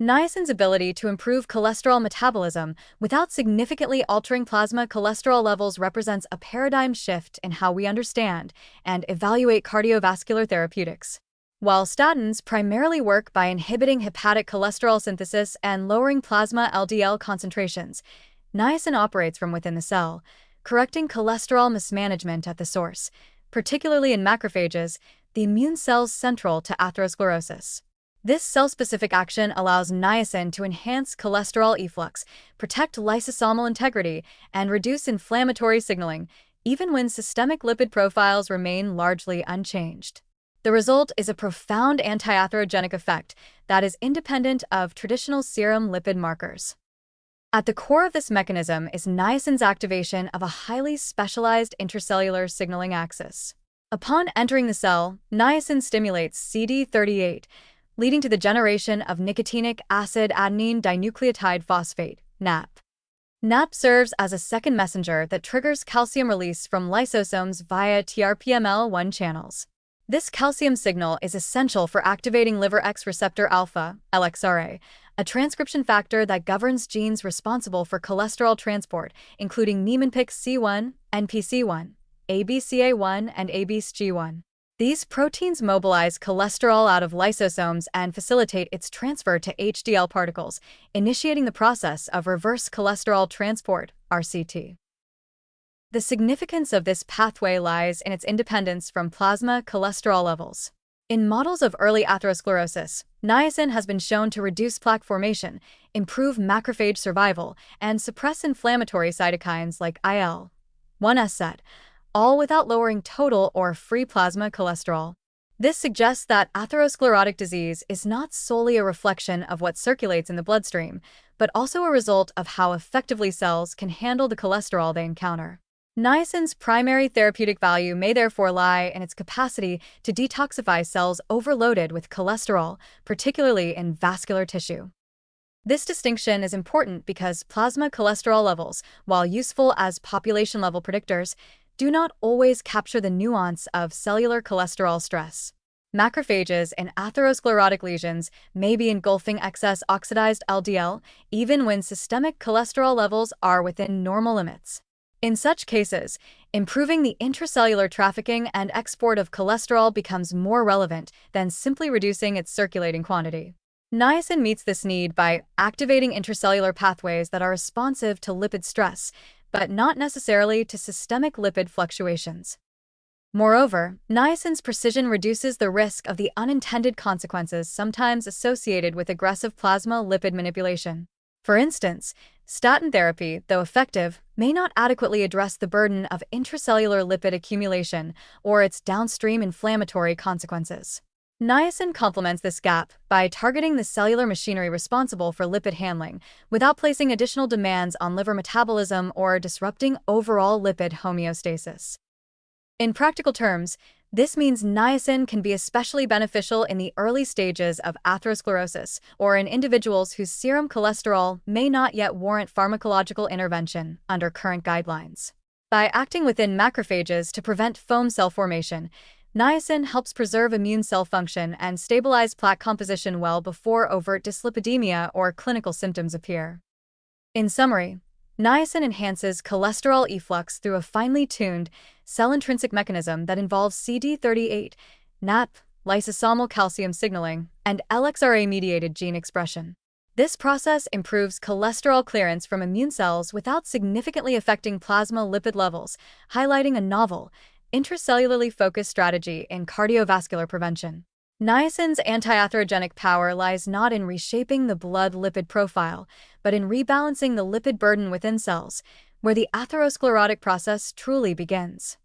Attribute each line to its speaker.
Speaker 1: Niacin's ability to improve cholesterol metabolism without significantly altering plasma cholesterol levels represents a paradigm shift in how we understand and evaluate cardiovascular therapeutics. While statins primarily work by inhibiting hepatic cholesterol synthesis and lowering plasma LDL concentrations, niacin operates from within the cell, correcting cholesterol mismanagement at the source, particularly in macrophages, the immune cells central to atherosclerosis. This cell-specific action allows niacin to enhance cholesterol efflux, protect lysosomal integrity, and reduce inflammatory signaling, even when systemic lipid profiles remain largely unchanged. The result is a profound anti-atherogenic effect that is independent of traditional serum lipid markers. At the core of this mechanism is niacin's activation of a highly specialized intracellular signaling axis. Upon entering the cell, niacin stimulates CD38, leading to the generation of nicotinic acid adenine dinucleotide phosphate, NAP. NAP serves as a second messenger that triggers calcium release from lysosomes via TRPML1 channels. This calcium signal is essential for activating liver X receptor alpha, LXRA, a transcription factor that governs genes responsible for cholesterol transport, including Niemann-Pick C1, NPC1, ABCA1, and ABCG1. These proteins mobilize cholesterol out of lysosomes and facilitate its transfer to HDL particles, initiating the process of reverse cholesterol transport, RCT. The significance of this pathway lies in its independence from plasma cholesterol levels. In models of early atherosclerosis, niacin has been shown to reduce plaque formation, improve macrophage survival, and suppress inflammatory cytokines like IL-1S, all without lowering total or free plasma cholesterol. This suggests that atherosclerotic disease is not solely a reflection of what circulates in the bloodstream, but also a result of how effectively cells can handle the cholesterol they encounter. Niacin's primary therapeutic value may therefore lie in its capacity to detoxify cells overloaded with cholesterol, particularly in vascular tissue. This distinction is important because plasma cholesterol levels, while useful as population-level predictors, do not always capture the nuance of cellular cholesterol stress. Macrophages in atherosclerotic lesions may be engulfing excess oxidized LDL, even when systemic cholesterol levels are within normal limits. In such cases, improving the intracellular trafficking and export of cholesterol becomes more relevant than simply reducing its circulating quantity. Niacin meets this need by activating intracellular pathways that are responsive to lipid stress, but not necessarily to systemic lipid fluctuations. Moreover, niacin's precision reduces the risk of the unintended consequences sometimes associated with aggressive plasma lipid manipulation. For instance, statin therapy, though effective, may not adequately address the burden of intracellular lipid accumulation or its downstream inflammatory consequences. Niacin complements this gap by targeting the cellular machinery responsible for lipid handling without placing additional demands on liver metabolism or disrupting overall lipid homeostasis. In practical terms, this means niacin can be especially beneficial in the early stages of atherosclerosis or in individuals whose serum cholesterol may not yet warrant pharmacological intervention under current guidelines. By acting within macrophages to prevent foam cell formation, niacin helps preserve immune cell function and stabilize plaque composition well before overt dyslipidemia or clinical symptoms appear. In summary, niacin enhances cholesterol efflux through a finely tuned, cell-intrinsic mechanism that involves CD38, NAP, lysosomal calcium signaling, and LXRA-mediated gene expression. This process improves cholesterol clearance from immune cells without significantly affecting plasma lipid levels, highlighting a novel, intracellularly focused strategy in cardiovascular prevention. Niacin's anti-atherogenic power lies not in reshaping the blood lipid profile, but in rebalancing the lipid burden within cells, where the atherosclerotic process truly begins.